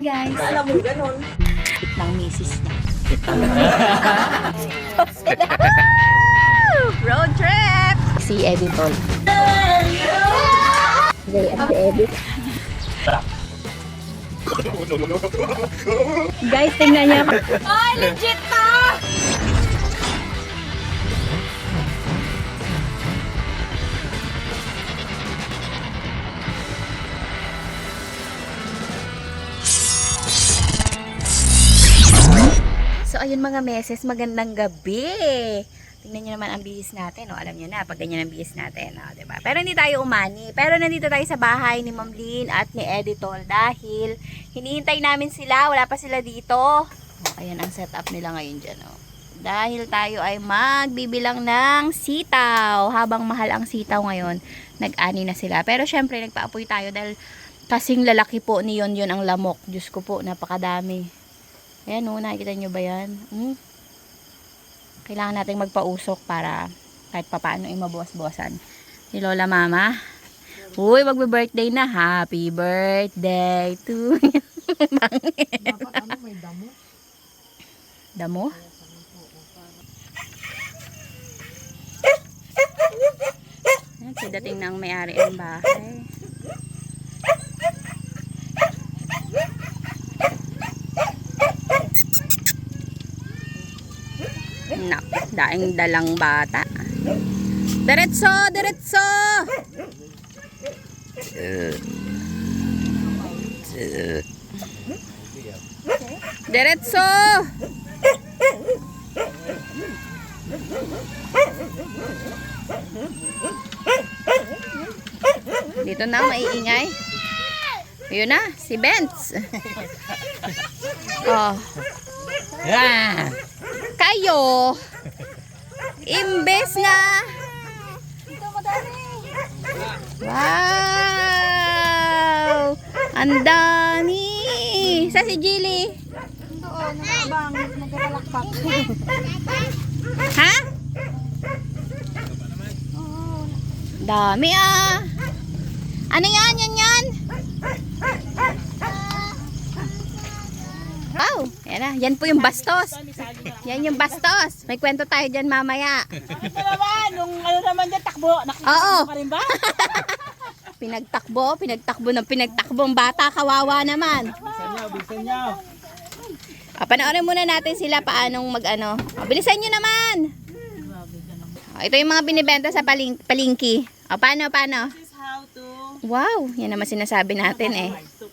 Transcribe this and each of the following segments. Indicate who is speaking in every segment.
Speaker 1: guys.
Speaker 2: Alam mo, ganun.
Speaker 1: Ng misis niya. Road trip! Si Editol. Si Edit. Guys, tingnan niyo. Ay, legit to! So, ayun mga meses, magandang gabi. Tingnan nyo naman ang bihis natin. Alam nyo na, pag ganyan ang bihis natin. Diba? Pero hindi tayo umani. Pero nandito tayo sa bahay ni Ma'am Lynn at ni Editol dahil hinihintay namin sila. Wala pa sila dito. Ayan ang setup nila ngayon dyan. Dahil tayo ay magbibilang ng sitaw. Habang mahal ang sitaw ngayon, nag-ani na sila. Pero syempre, nagpaapoy tayo dahil kasing lalaki po ni Yon ang lamok. Diyos ko po, napakadami. Ayan nakikita nyo ba yan? Kailangan natin magpausok para kahit papaano ay mabuwas-buwasan. Ni Lola Mama. Uy, magbe-birthday na. Happy birthday to you.
Speaker 2: Dapat may damo.
Speaker 1: Damo? Ayan, dating ng may-ari ang bahay. Daing dalang bata. Diretso, diretso. Diretso. Dito na maiingay. Ayun na, si Benz. Oh. Kayo imbes na wow, ang dami. Sa si Jilly
Speaker 2: Doon, nakabang, nagkakalakpak.
Speaker 1: ha? Dami ano yan? Wow, yan na. Yan po yung bastos. Yan yung bastos. May kwento tayo dyan mamaya.
Speaker 2: Ito naman, nung ano naman dyan, takbo.
Speaker 1: Oo.
Speaker 2: Pa rin ba?
Speaker 1: Pinagtakbo ng pinagtakbo. Ang bata, kawawa naman.
Speaker 2: Bilisan nyo.
Speaker 1: Panoorin muna natin sila paanong mag-ano. Bilisan nyo naman. Ito yung mga binibenta sa palingki. Paano?
Speaker 2: This is how to
Speaker 1: Wow, yan naman sinasabi natin eh.
Speaker 2: to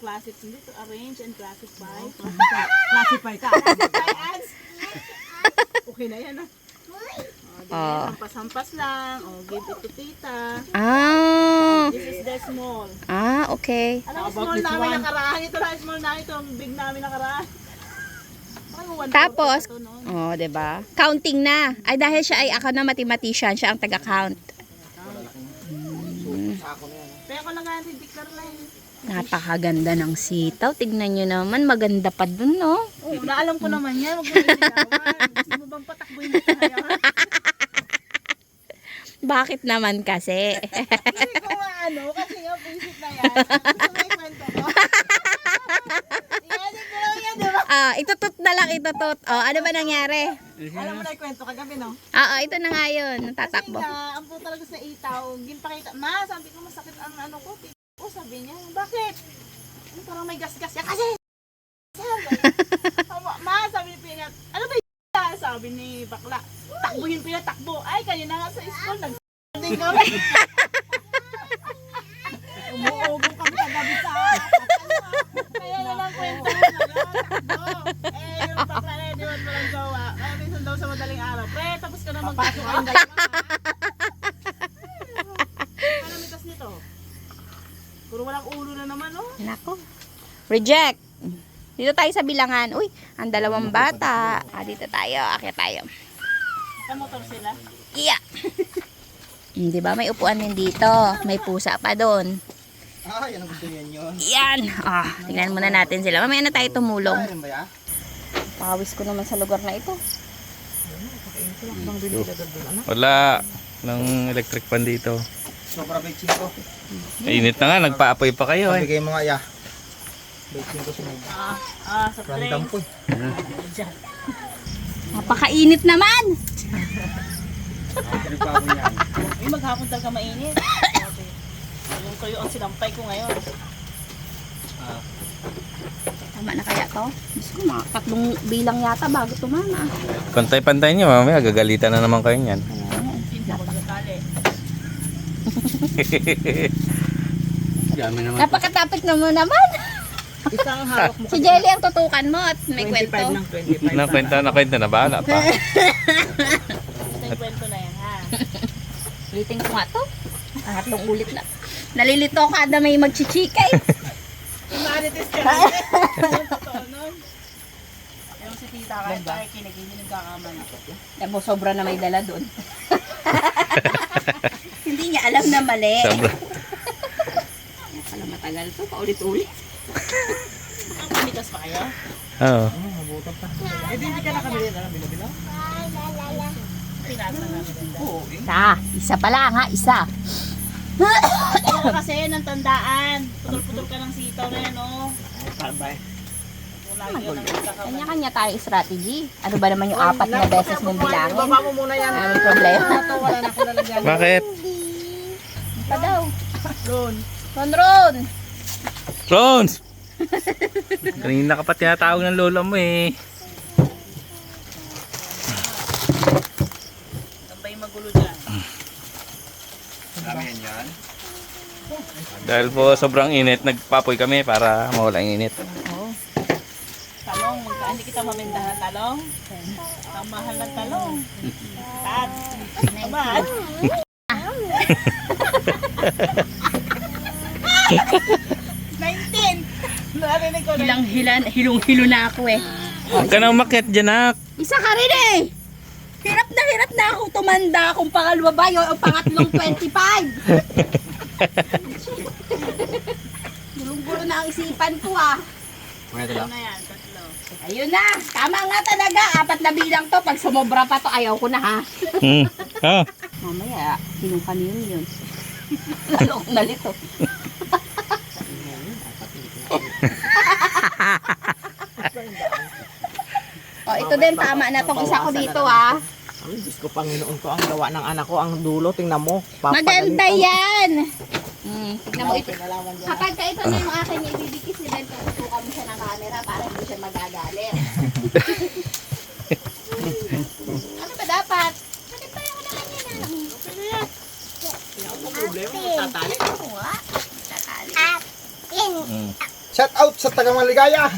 Speaker 2: arrange and classify. Classify ka. Okay na yan Hampas-hampas lang. Give it to tita. This is the small.
Speaker 1: Okay.
Speaker 2: Alam mo, small namin nakaraan. Ito lang small namin. Ito ang big namin nakaraan.
Speaker 1: Tapos, diba? Counting na. Ay, dahil siya ay ako na mathematician, siya ang taga-count.
Speaker 2: Kaya ko lang nga declare lang.
Speaker 1: Napakaganda ng sitaw. Tignan nyo naman, maganda pa dun, no?
Speaker 2: Oo, naalam ko naman yan. Huwag mo niligawan. Gusto mo bang patakbuhin dito ngayon?
Speaker 1: Bakit naman kasi?
Speaker 2: Kasi ko nga kasi nga visit na yan. Gusto mo ikwento ko? Yan, diba?
Speaker 1: Itutot na lang, itutot. Ano ba nangyari?
Speaker 2: Alam mo na ikwento kagabi, no?
Speaker 1: Ito na nga yun. Natatakbo.
Speaker 2: Kasi nga, ang po talaga sa itaw, ginpakita, ma, sabi ko masakit ang ano ko, sabi niya, bakit? Parang may gas-gas yan, kasi, ma, sabi ni Pinat, ano ba yung sabi ni Bakla, takbuhin Pinat, takbo, ay, kanina nga sa school, nag-sanding kami. Umuugong kami kagabi sa kaya na lang kwento mo takbo. Yung Bakla na yun, di ba walang gawa, kaya minsan daw sa madaling araw, pre, tapos ka na magpasok ang dalawa. Kalamitas nito. Puro walang ulo na naman,
Speaker 1: Nako. Reject. Dito tayo sa bilangan. Uy, ang dalawang bata. Dito tayo. Akyat tayo.
Speaker 2: Sa motor sila.
Speaker 1: Iya. Di ba? May upuan din dito. May pusa pa doon.
Speaker 3: Yan ang gusto niyan yun.
Speaker 1: Yan. Tingnan muna natin sila. Mamaya na tayo tumulong.
Speaker 3: Ayun ba ya?
Speaker 1: Pawis ko naman sa lugar na ito.
Speaker 4: Wala ng electric fan dito.
Speaker 3: Sobra big ko.
Speaker 4: Init na nga, nagpaapoy pa kayo eh.
Speaker 3: Pabigay mo nga ya.
Speaker 2: Sa
Speaker 3: Random
Speaker 2: drinks.
Speaker 3: po eh.
Speaker 2: Diyan.
Speaker 1: Napakainit naman.
Speaker 2: Uy, maghapon talaga mainit. Grabe. Yung tuyo ang sinampay ko ngayon.
Speaker 1: Tama na kaya to? Diyos ko, mga 3 bilang yata bago tumama.
Speaker 4: Pantay-pantay niyo, mamaya gagalitan na naman kayo niyan.
Speaker 2: Hindi ako nagkatali.
Speaker 3: Dami naman.
Speaker 1: Napakatapik na mo naman.
Speaker 2: Isang hawak mo.
Speaker 1: Si Jelly ang tutukan mo at may kwento.
Speaker 2: 25 ng 25.
Speaker 4: Nakwenta na, bahala pa.
Speaker 2: Ito yung kwento na yan, ha?
Speaker 1: Ulitin ko nga to. 3 ulit na. Nalilito ka na may magchichikay.
Speaker 2: Humanities ka rin. Totoo nun. Yung si tita kahit tayo kinagini nagkakamali.
Speaker 1: Alam mo, sobra na may dala doon. Hindi niya alam na mali.
Speaker 4: Sobra.
Speaker 1: Kaya pala matagal to, paulit-ulit.
Speaker 2: Ang panikas pa kayo?
Speaker 4: Oo.
Speaker 3: Eh, di hindi ka nakabili na lang. Bilo-bilo?
Speaker 2: Pinasa namin.
Speaker 3: Oo eh.
Speaker 1: Isa pa lang ha, isa.
Speaker 2: Ano kasi ng tandaan. Putol-putol ka ng sitaw na yan, oh.
Speaker 3: Tambay.
Speaker 2: Mula yun ang nagkakamali.
Speaker 1: Kanya-kanya tayong strategy. Ano ba naman yung 4 na beses mong bilangin?
Speaker 2: Baba mo muna yan.
Speaker 1: Ano yung problema?
Speaker 2: Ito, wala na ako lalagyan.
Speaker 4: Bakit?
Speaker 1: Pa daw.
Speaker 2: Ron.
Speaker 1: Ron!
Speaker 4: Rons! Kanina ka pa tinatawag ng lola mo eh.
Speaker 2: Tambay magulo dyan.
Speaker 3: Dami yan.
Speaker 4: Dahil po sobrang init, nagpapoy kami para mawala ang init.
Speaker 2: Talong, hindi kita mamindahan talong. Ang mahal ng talong. Sad. Naman. 19. Narinig ko na.
Speaker 1: Hilong-hilo na ako eh.
Speaker 4: Huwag ka nang umakyat dyan, nak.
Speaker 1: Isa ka rin eh! Hirap na ako tumanda kung pangalawa ba yun o pangatlong 25. Gulong-gulo na ang isipan ko ah.
Speaker 3: Mga ito
Speaker 2: Ano
Speaker 3: lang.
Speaker 2: na yan? Tatlo.
Speaker 1: Ayun na, tama nga talaga. 4 na bilang to. Pag sumobra pa to, ayaw ko na ha.
Speaker 4: Ah.
Speaker 1: Mamaya, sinong kanino yun? Ano kong nalito? Oh, ito din, tama na tong isa ko dito ah.
Speaker 2: Ang Diyos ko, Panginoon ko, ang gawa ng anak ko, ang dulo, tingnan mo.
Speaker 1: Maganda yan! Tignan mo ito.
Speaker 2: Pinalaman dyan.
Speaker 1: Kapag ka ito na yung akin, ibibigis nila ito. Tutukan mo siya ng camera para hindi siya magagalit. Ano ba dapat? Bakit pa ako naman yan ah?
Speaker 2: Problema, tatali.
Speaker 1: Oo nga. Tatali.
Speaker 3: Shout out sa taga Maligaya.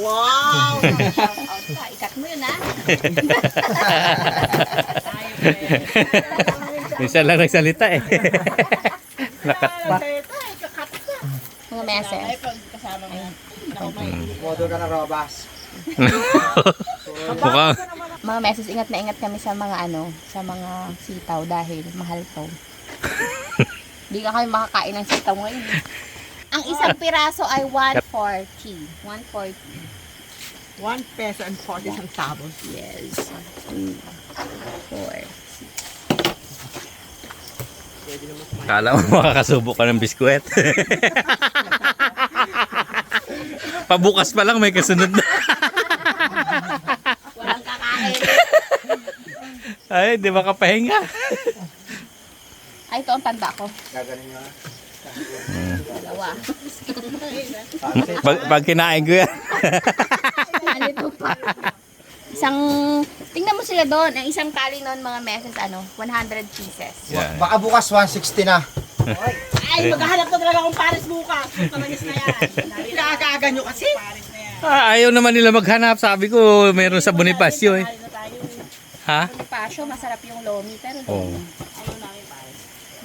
Speaker 2: Wow!
Speaker 1: Out ka. Ikat mo yun ah.
Speaker 4: Minsan lang nagsalita eh. Nakat pa.
Speaker 1: Mga meses.
Speaker 2: Ay, pag kasama mo yan. Ako may
Speaker 3: Modo ka na robas.
Speaker 4: Mukhang,
Speaker 1: Mga meses, ingat na ingat kami sa mga sa mga sitaw dahil mahal to. Hindi ka kami makakain ng sitaw ngayon. Ang isang piraso ay 140. 140.
Speaker 2: 1 peso and 40 centavos.
Speaker 1: Yes. 2, 4.
Speaker 4: kala mo makakasubo ka ng biskwet. Pabukas pa lang may kasunod na.
Speaker 1: Walang kakain.
Speaker 4: Ay, di ba kapahinga?
Speaker 1: Ay, ito ang tanda ko.
Speaker 3: Gaganin nyo.
Speaker 1: Dalawa.
Speaker 4: Pag kinain ko yan.
Speaker 1: Alito pa. Tingnan mo sila doon. Ang isang tali noon mga meses, 100 pieces.
Speaker 4: Yan.
Speaker 3: Baka bukas 160 na.
Speaker 2: Ay, maghahanap na talaga akong Paris bukas. Talagis na yan. Pinakakaaga nyo kasi. Paris na yan.
Speaker 4: Ayaw naman nila maghanap. Sabi ko, meron sa Bonifacio eh.
Speaker 2: Ayaw na tayo.
Speaker 4: Ha?
Speaker 1: Pasyo, masarap yung lomi. Pero
Speaker 4: Oo.
Speaker 2: Ayaw namin Paris.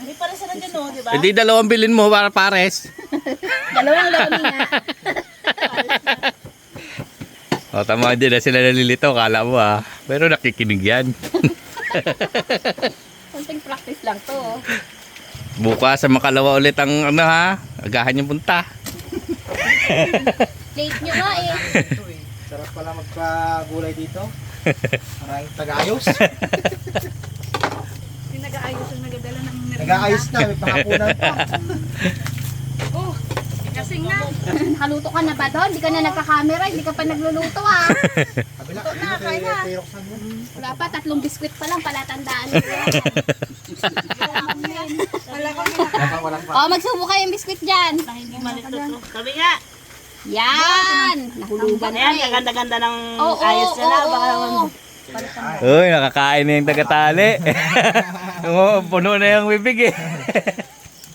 Speaker 2: May Paris na nandiyan, no, di ba?
Speaker 4: Hindi, 2 bilhin mo para pares.
Speaker 1: dalawang lomi nga.
Speaker 4: O, tama din na sila nalilito. Kala mo ah. Pero nakikinig yan.
Speaker 1: Konting practice lang to.
Speaker 4: Bukas sa makalawa ulit ang ha. Agahan yung punta.
Speaker 1: Late nyo nga eh.
Speaker 3: Sarap pala magpagulay dito. Maraming taga-ayos.
Speaker 2: Yung nag-aayos yung nagadala ng
Speaker 3: Nag-aayos na, may pakapunan pa.
Speaker 2: Kasing nga.
Speaker 1: Nakaluto ka na ba doon? Hindi ka na nagka-camera, hindi ka pa nagluluto ah.
Speaker 3: Kabila.
Speaker 2: na, kain na.
Speaker 1: Wala pa, 3 biskwit pa lang pala tandaan. Oh, magsubo kayo yung biskwit dyan.
Speaker 2: Hindi malito to. Sabi nga.
Speaker 1: Yan! Nahulugan na
Speaker 2: Ayan,
Speaker 1: eh.
Speaker 2: kaganda-ganda ng
Speaker 1: Oo,
Speaker 2: ayos nila.
Speaker 1: oo,
Speaker 2: Baka
Speaker 1: oo.
Speaker 2: naman.
Speaker 4: Uy, nakakain na yung tagatali. Puno na yung bibig eh.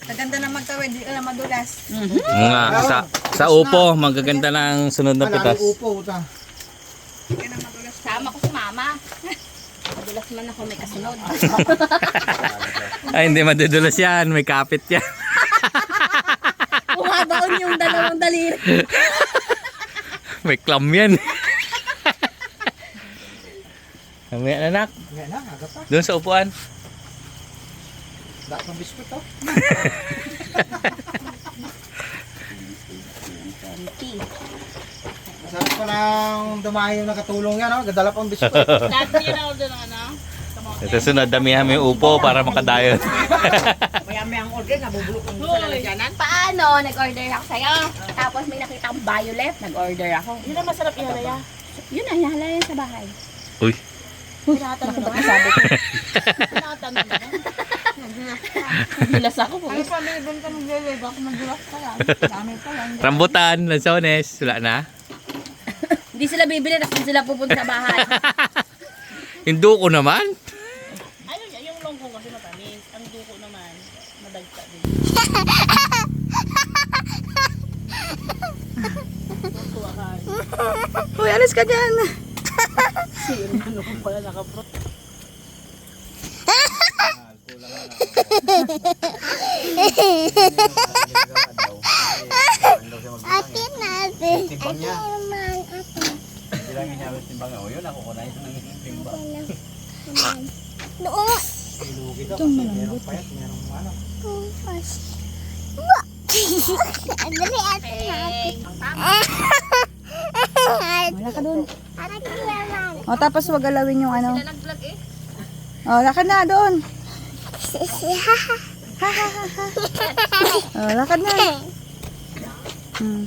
Speaker 2: Kaganda na magtawid, di ka na madulas.
Speaker 4: Nga, sa upo, magaganda na ang sunod na pitas.
Speaker 3: Upo, uta.
Speaker 1: Sama ko si mama. Madulas man ako may kasunod.
Speaker 4: Ay, hindi madudulas yan. May kapit yan.
Speaker 1: Bumabaon yung dalawang daliri.
Speaker 4: May clam yan. Mamaya anak,
Speaker 3: Yan na, aga pa.
Speaker 4: doon sa upuan.
Speaker 3: Dahil pang biskuit to. Masarap pa lang dumayo yung nakatulong yan, no? Gadala pang biskuit.
Speaker 2: Lahat niya na order ng ano.
Speaker 4: Ito sunod, damihan mo yung upo para makadayon.
Speaker 2: May ang order, nabubulok ang gusto na dyanan.
Speaker 1: Paano? Nag-order ako sa'yo. Tapos may nakita akong violet. Nag-order ako.
Speaker 2: Yun ang masarap ihalaya.
Speaker 1: Yun ang hihalayan sa bahay.
Speaker 4: Uy,
Speaker 2: Pinatanong naman.
Speaker 1: Sabi ko.
Speaker 2: Pinatanong naman.
Speaker 1: Bilas ako po.
Speaker 2: Ay, pamili doon ka maglilay. Baka madulas ka yan. Dami pa lang.
Speaker 4: rambutan, lansones, wala na.
Speaker 1: Hindi sila bibili, tapos hindi sila pupunta sa bahay.
Speaker 4: Yung duko naman.
Speaker 2: Ayun, yung longkong kasi matamis. Ang duko naman, madagta din. Tuwa ka.
Speaker 1: Uy, alis ka dyan.
Speaker 2: Ano kung pala nakapro.
Speaker 5: Ate natin.
Speaker 3: Timbang niya.
Speaker 5: Naman ate.
Speaker 3: Hindi lang niya halos timbang. O yun, ako kunay sa nang timbang.
Speaker 5: Noong
Speaker 3: Ilugi daw kasi merong payat, merong ano.
Speaker 5: kumpas. Dali ate natin.
Speaker 6: Wala ka dun.
Speaker 5: Ate naman.
Speaker 6: O, tapos wag galawin yung ano.
Speaker 1: Sila nag-vlog eh.
Speaker 6: O, lakad na doon.
Speaker 5: Haha.
Speaker 6: O, lakad na. Hmm.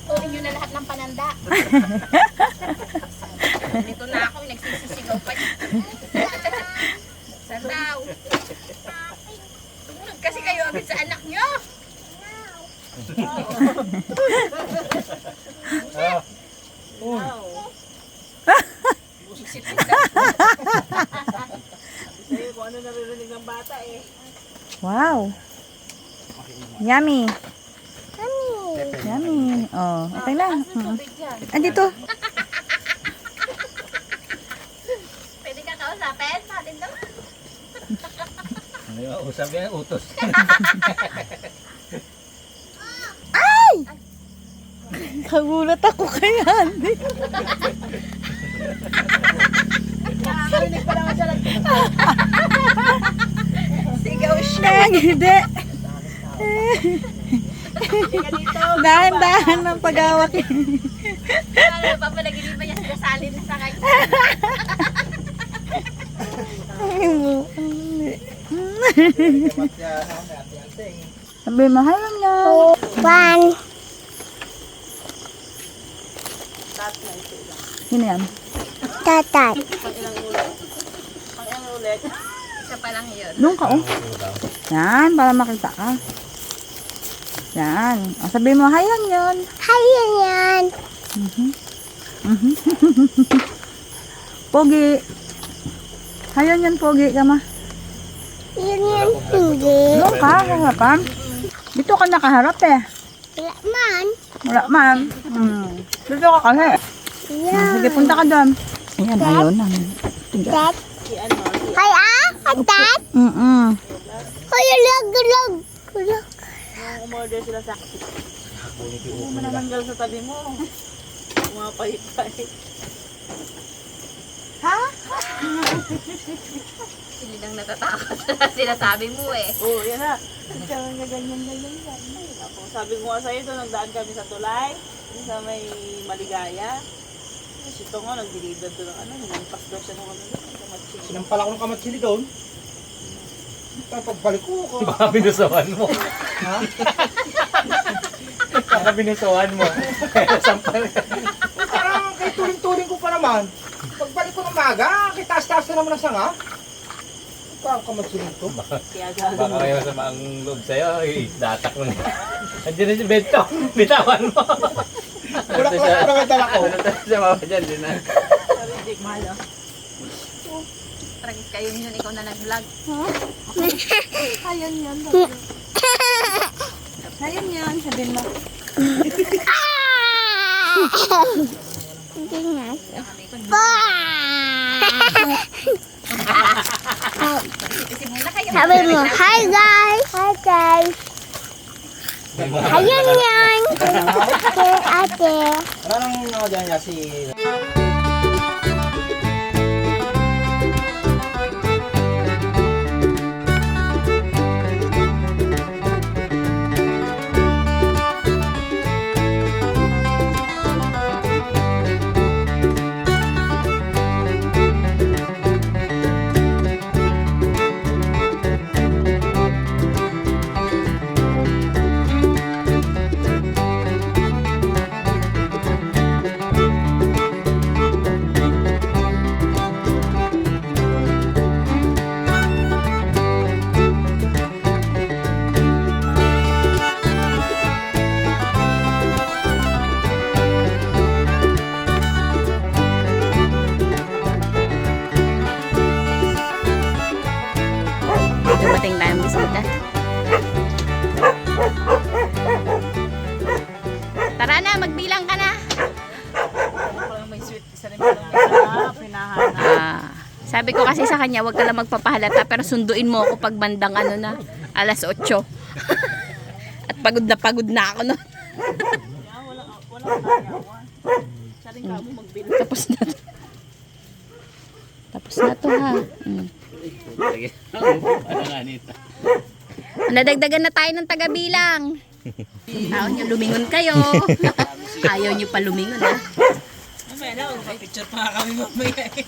Speaker 1: Tuloy nyo na lahat ng pananda. Dito na ako, nagsisisigaw pa. Saan daw? Tumunod kasi kayo agad sa anak nyo. Isip-isip na.
Speaker 2: Sa'yo kung ano naririnig ng bata eh.
Speaker 6: Wow. Yummy. Yummy. O, okay na.
Speaker 1: Tubig dyan.
Speaker 6: Andito.
Speaker 1: Pwede ka kausapin? Natin daw.
Speaker 4: Ano yung usap yan? Utos.
Speaker 6: Kagulat ako kay Andy.
Speaker 2: Nakakarinig pa naman siya lang.
Speaker 1: Sigaw siya.
Speaker 6: Hindi.
Speaker 2: Ka dito.
Speaker 6: Dahan-dahan ng pag-awak.
Speaker 1: Ano pa palaginipan niya sila salin na sa kanya.
Speaker 6: Sabi, mahal niya.
Speaker 5: One.
Speaker 6: Yun yan.
Speaker 5: Tatat.
Speaker 2: Pang ilang ulit.
Speaker 1: Isa pa lang yun.
Speaker 6: Doon ka, oh. Yan, para makita ka. Yan. O, sabi mo, hayan yun.
Speaker 5: Hayan yan.
Speaker 6: Pogi. Hayan yan, pogi ka ma.
Speaker 5: Yun yan. Hindi.
Speaker 6: Doon ka, harapan. Dito ka nakaharap eh.
Speaker 5: Wala man.
Speaker 6: Wala man. Dito ka kasi.
Speaker 5: Yeah.
Speaker 6: Sige, punta ka doon. Ayan, ayun.
Speaker 5: Dad.
Speaker 2: Si ano, si
Speaker 5: Hay Dad. Hay lag.
Speaker 2: yung umorder sila sa akin. Hindi mo nananggal sa tabi mo. Mga pahit-pahit.
Speaker 6: Ha?
Speaker 1: Hindi nang natatakot na sinasabi mo eh.
Speaker 2: Oo, yan na. Ako, sabi ko nga sa'yo doon, nagdaan kami sa tulay, sa may Maligaya. Tapos ito nga, nag-deliver doon ng ano, hinampas daw siya ng ano doon, sa matching.
Speaker 3: Sinampala ko ng kamatsili doon. Pagbalik ko.
Speaker 4: Baka binusawan mo. Baka binusawan mo. Sampal ka.
Speaker 3: Parang kay tuling-tuling ko pa naman. Pagbalik ko ng maga, kitaas-taas na naman ang sanga. Parang kamatsili to.
Speaker 2: Kaya
Speaker 4: Baka
Speaker 2: gano'n.
Speaker 4: kayo masama ang loob sa'yo. Datak mo na. Andiyan na si Bento. Bitawan mo.
Speaker 3: Wala ko lang naman dala ko.
Speaker 4: Ano tayo sa mama dyan? Din na.
Speaker 2: Ridik, mahal ah.
Speaker 1: Tragis kayo yun, ikaw na nag-vlog.
Speaker 6: Ayun yan. Ayun yan, sabihin mo.
Speaker 5: Hindi nga.
Speaker 1: Kasi muna kayo.
Speaker 5: Sabi mo, hi guys! Hi guys! Ayun yan! Ate, ate.
Speaker 3: Ano nang nakadyan niya si...
Speaker 1: Dumating tayong bisita. Tara na, magbilang ka na.
Speaker 2: Parang may sweet, isa rin parang may sarap, hinahanap.
Speaker 1: Sabi ko kasi sa kanya, wag ka lang magpapahalata, pero sunduin mo ako pag bandang ano na, alas 8. At pagod na ako no.
Speaker 2: Kaya walang kanayawan. Siya rin ka mo magbili.
Speaker 1: Tapos na to. Tapos na to ha.
Speaker 4: Ano nga nito?
Speaker 1: Nadagdagan na tayo ng taga-bilang. Ayaw nyo lumingon kayo. Ayaw nyo pa lumingon ha.
Speaker 2: Mamaya na, magpa-picture pa kami mamaya eh.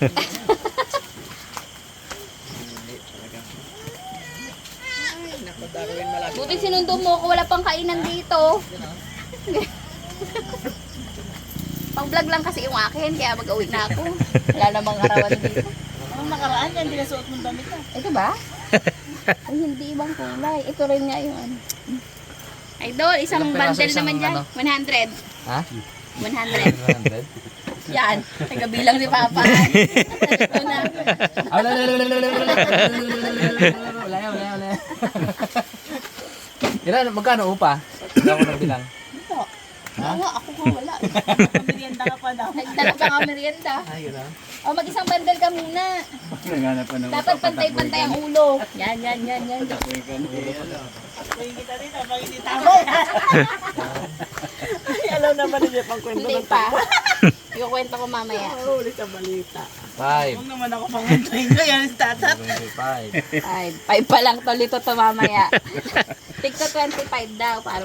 Speaker 1: Buti sinundo mo ko, wala pang kainan dito. Pang vlog lang kasi yung akin, kaya mag-uwi na ako. Wala namang arawan dito.
Speaker 2: Ang nakaraan yan, dinasuot mong damit ah.
Speaker 1: Ito ba? Ay, hindi ibang kulay. Ito rin nga yung ano. Idol, isang bundle naman dyan. 100.
Speaker 4: Ha?
Speaker 1: 100. Yan. Tagabilang si Papa. Ito na.
Speaker 4: Wala. Ilan, magkano upa? Hindi ako nagbilang.
Speaker 1: Oo, ako nga wala.
Speaker 2: Merienda ka pa daw.
Speaker 1: Nagdala pa nga merienda.
Speaker 4: Ay, gano'n.
Speaker 1: O, mag-isang bundle ka muna.
Speaker 4: Naghanap pa naman.
Speaker 1: Dapat pantay-pantay ang ulo. Yan.
Speaker 2: Pagin kita dito, pag hindi tama yan. Ay, alam naman niya pang kwento
Speaker 1: Hindi
Speaker 2: ng
Speaker 1: pa. Ikukwento ko mamaya.
Speaker 2: Huli sa balita.
Speaker 4: 5.
Speaker 2: Huwag naman ako pangantayin ko yan, tatat.
Speaker 4: 25.
Speaker 1: Ay, 5 pa lang to, lito to mamaya. Tigto 25 daw. Para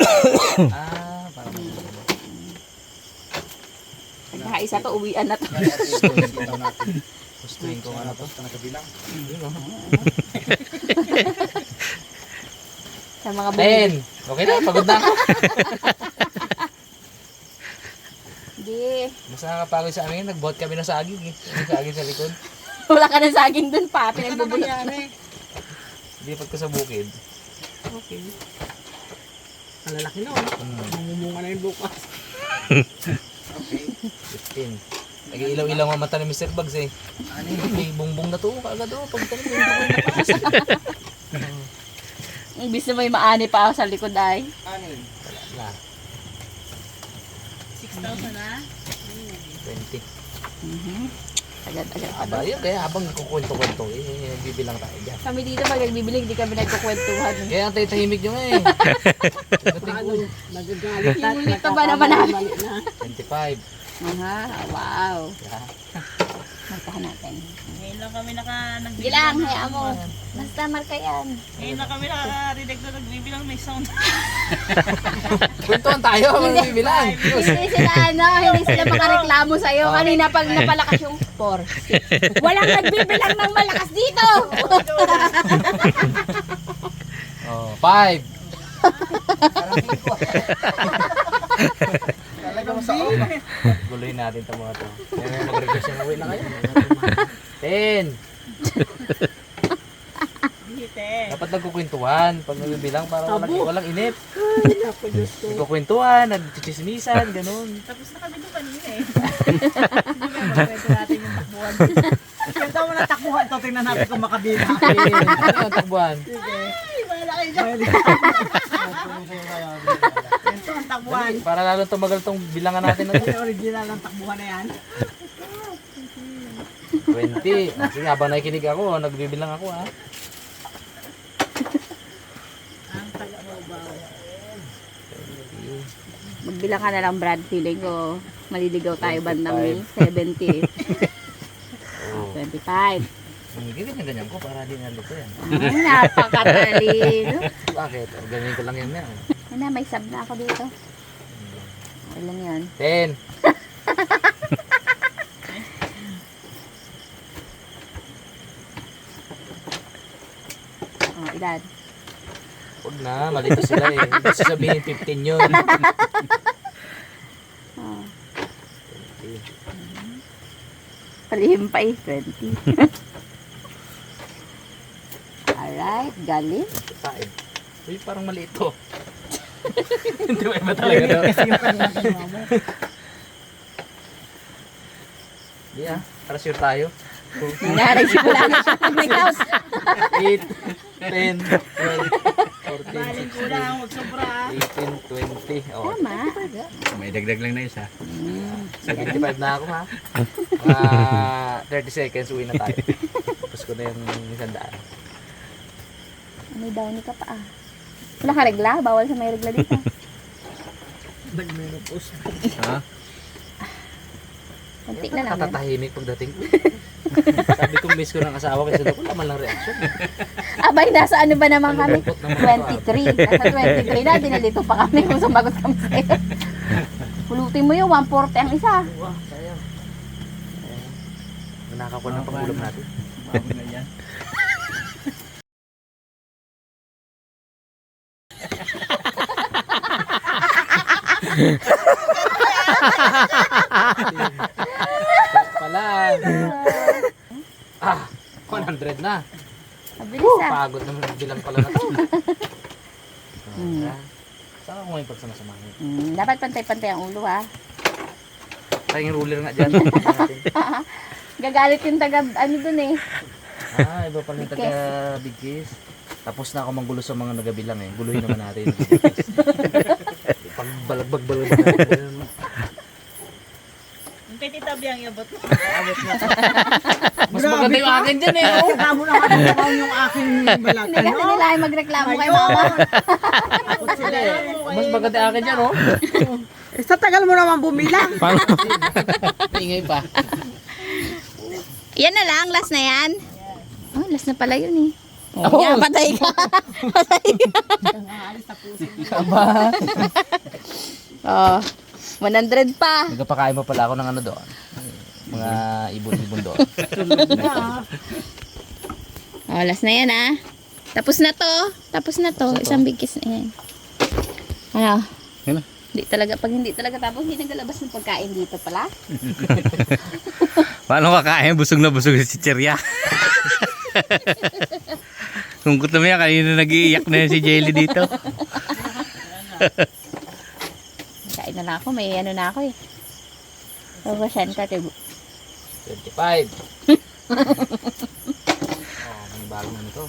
Speaker 4: Parang
Speaker 1: isa to, uwian na to.
Speaker 4: gustuin ko ano to.
Speaker 3: Nakabilang.
Speaker 1: Sa mga bumili.
Speaker 4: 10. Okay na, pagod na ako.
Speaker 1: Hindi.
Speaker 4: Mas nakakapagod sa amin, nag-bought kami ng saging eh. Yung saging sa likod.
Speaker 1: Wala ka ng saging dun pa. Pinagbubulot.
Speaker 4: Lipat ko sa bukid.
Speaker 2: Okay. Malalaki na, mamumunga na yung bukas.
Speaker 4: 15. Nag-ilaw-ilaw ang mata ni Mr. Bugs eh. May bongbong na to, kaagad o. Pagtalim ko yung napas.
Speaker 1: Ibig na may maani pa ako sa likod ay.
Speaker 3: Anin.
Speaker 4: Wala.
Speaker 2: 6,000 na?
Speaker 4: 20.
Speaker 1: Agad-agad.
Speaker 4: Aba, yun kaya habang kukwento-kwento, eh, bibilang tayo dyan.
Speaker 1: Kami dito pag nagbibili, hindi kami nagkukwentuhan.
Speaker 4: Kaya ang tahimik nyo nga eh.
Speaker 2: Nagagalit.
Speaker 1: Yung ulito ba naman namin?
Speaker 4: 25.
Speaker 1: Aha, wow.
Speaker 4: Yeah.
Speaker 1: Markahan natin.
Speaker 2: Ngayon lang kami
Speaker 1: Sige lang, hayaan mo. Basta marka yan.
Speaker 2: Ngayon lang kami nakarinig na nagbibilang may sound.
Speaker 4: Kwentuhan tayo, magbibilang.
Speaker 1: Hindi sila hindi sila makareklamo sa'yo. Kanina pag napalakas yung 4, 6. Walang nagbibilang ng malakas dito!
Speaker 4: Oh, 5.
Speaker 3: Talagang sa ako.
Speaker 4: Guloyin natin ito mga to. Mag-request yung uwi na kayo. 10. Dapat nagkukwentuhan. Pag nagbibilang, parang walang inip. Nagkukwentuhan, nagchichismisan, ganun.
Speaker 2: Tapos na kami doon kanina eh. Pwede natin yung takbuhan. Kaya mo na takbuhan to, tingnan natin kung makabila.
Speaker 4: Ano ang takbuhan?
Speaker 2: Ay, wala kayo dyan. Ito ang takbuhan.
Speaker 4: Para lalo tumagal tong bilangan natin na to.
Speaker 2: Yung original ng takbuhan na yan.
Speaker 4: 20. Sige, habang nakikinig ako, nagbibilang ako ha.
Speaker 2: Ang taga-babaw.
Speaker 1: Magbilang ka na lang, Brad. Feeling ko maliligaw tayo bandang 70.
Speaker 4: Oh.
Speaker 1: 25.
Speaker 4: Ganyan ko para di nalito yan.
Speaker 1: Ay, napakatalino.
Speaker 4: Bakit? Ganyan ko lang yan yan.
Speaker 1: Ay na, may sub na ako dito. Okay lang yan.
Speaker 4: 10.
Speaker 1: Oh, ilan?
Speaker 4: Huwag na, malito sila eh. Hindi sasabihin 15 yun.
Speaker 1: Oh. Palihim pa eh, 20. Alright, galing.
Speaker 4: 5. Uy, parang mali ito. Hindi ba iba talaga ito? Hindi ah, para sure tayo.
Speaker 1: Nangyari simula na siya pag nag-count.
Speaker 4: 8, 10, 12, 14,
Speaker 2: Baling kulang, huwag sobra.
Speaker 4: 18, 20. Oh,
Speaker 1: Tama.
Speaker 3: May dagdag lang na isa.
Speaker 4: 75 na ako ha. 30 seconds, uwi na tayo. Tapos ko na yung 100.
Speaker 1: May downy ka pa ah. Wala ka regla? Bawal sa may regla dito.
Speaker 2: Nag-menopause.
Speaker 3: Ha?
Speaker 1: Kunti na lang. yan.
Speaker 4: Katatahimik pagdating ko. Sabi ko miss ko ng asawa kasi wala man lang reaction.
Speaker 1: Abay, nasa ano ba naman kami?
Speaker 4: Lungkot naman
Speaker 1: 23. Nasa 23 na, dinalito pa kami kung sumagot kami sa'yo. Pulutin mo yung 140 ang isa.
Speaker 4: Wah, sayang. Nanakakuha ng pangulog natin.
Speaker 3: Bago na yan.
Speaker 4: Pala. 100 na.
Speaker 1: Mabilis ah.
Speaker 4: Pagod naman bilang pala na to. Saan ako ngayon pagsama-samahin?
Speaker 1: Dapat pantay-pantay ang ulo ah.
Speaker 4: Tayong ruler nga dyan.
Speaker 1: Gagalit yung taga ano dun eh.
Speaker 4: Iba pala yung taga Big Kiss. Tapos na ako manggulo sa mga nagabilang eh. Guluhin naman natin. Pagbalagbag-balag natin.
Speaker 2: Yung kay Tita Biang iabot mo.
Speaker 4: Mas maganda yung akin dyan eh. Oh.
Speaker 2: Saka mo na katatrabaho yung aking balat.
Speaker 1: Hindi kasi nila ay magreklamo kay mama.
Speaker 4: Mas maganda yung akin dyan oh.
Speaker 2: Sa tagal mo naman bumilang.
Speaker 4: Ingay pa.
Speaker 1: Yan na lang, last na yan. Oh, last na pala yun eh. Oh, yeah, patay ka. Patay ka. Oh, 100 pa.
Speaker 4: Nagpapakain mo pala ako ng ano doon. Mga ibon-ibon doon.
Speaker 1: Oh, last na yan ah. Tapos na to. Tapos na to. Isang bigkis na yan. Ano?
Speaker 3: Yan na.
Speaker 1: Hindi talaga, pag hindi talaga tapos, hindi naglalabas ng pagkain dito pala.
Speaker 7: Paano kakain? Busog na busog si Chicherya. Tungkot naman yan, kanina nag-iiyak na yan si Jelly dito.
Speaker 1: Kain na lang ako, may ano na ako eh. Babasan ka, tibo.
Speaker 4: 25. May bago na nito.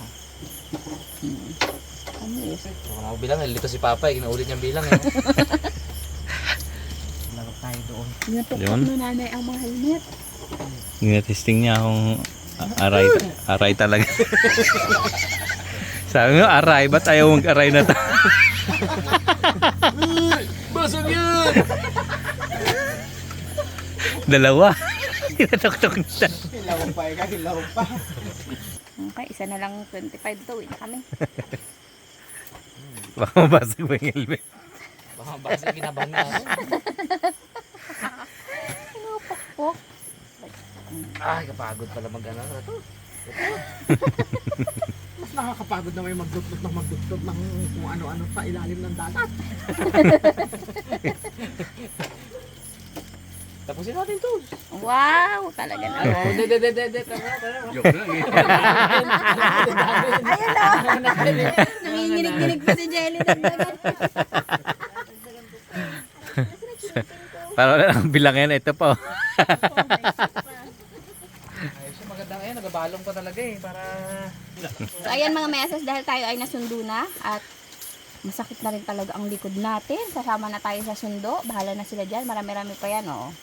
Speaker 1: Ano eh?
Speaker 4: Kung ako bilang, nalito si Papa eh. Ginaulit niyang bilang eh. Lagap tayo doon.
Speaker 1: Napukot
Speaker 7: Yun.
Speaker 1: mo nanay ang mga helmet.
Speaker 7: Testing niya kung aray talaga. Sabi mo, aray. Ba't ayaw mag-aray na to?
Speaker 4: Basag yun!
Speaker 7: Dalawa. Tinatok-tok na.
Speaker 3: Hilaw pa, hilaw pa.
Speaker 1: Okay, isa na lang 25 to. Uwi na kami.
Speaker 7: Baka mabasag mo yung helmet.
Speaker 4: Baka basa kinabahan nga ako.
Speaker 1: Pok.
Speaker 4: Ay, kapagod pala mag-ano na to.
Speaker 2: Mas nakakapagod na may magdutlot ng kung ano-ano sa ilalim ng dagat.
Speaker 4: Tapusin natin to.
Speaker 1: Wow, talaga na.
Speaker 4: Oh, de.
Speaker 7: Joke lang eh.
Speaker 1: Nanginginig-ginig pa si Jelly.
Speaker 7: Para wala lang bilang yan. Ito pa.
Speaker 4: Ayos yung maganda ngayon. Nagabalong pa talaga eh. Para...
Speaker 1: So ayan mga meses, dahil tayo ay nasundo na at masakit na rin talaga ang likod natin. Sasama na tayo sa sundo. Bahala na sila dyan. Marami-rami pa yan, oh.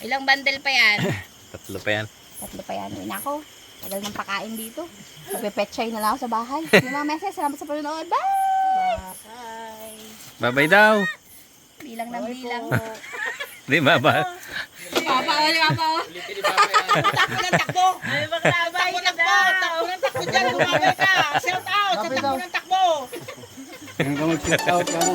Speaker 1: Ilang bundle pa yan?
Speaker 7: 3 pa yan.
Speaker 1: 3 pa yan. Uy, nako. Tagal ng pakain dito. Magpe-petchay na lang ako sa bahay. Yung mga meses, salamat sa panonood. Bye!
Speaker 7: Bye-bye daw.
Speaker 1: Bilang ng bilang.
Speaker 7: Di ba ba?
Speaker 1: Papa, wala papa.
Speaker 2: Takbo ng takbo! Ay, takbo ng takbo! Takbo ng takbo dyan! Lumabay ka! Shout out! Sa takbo ng takbo!
Speaker 3: Hanggang mag-shoot out ka mo.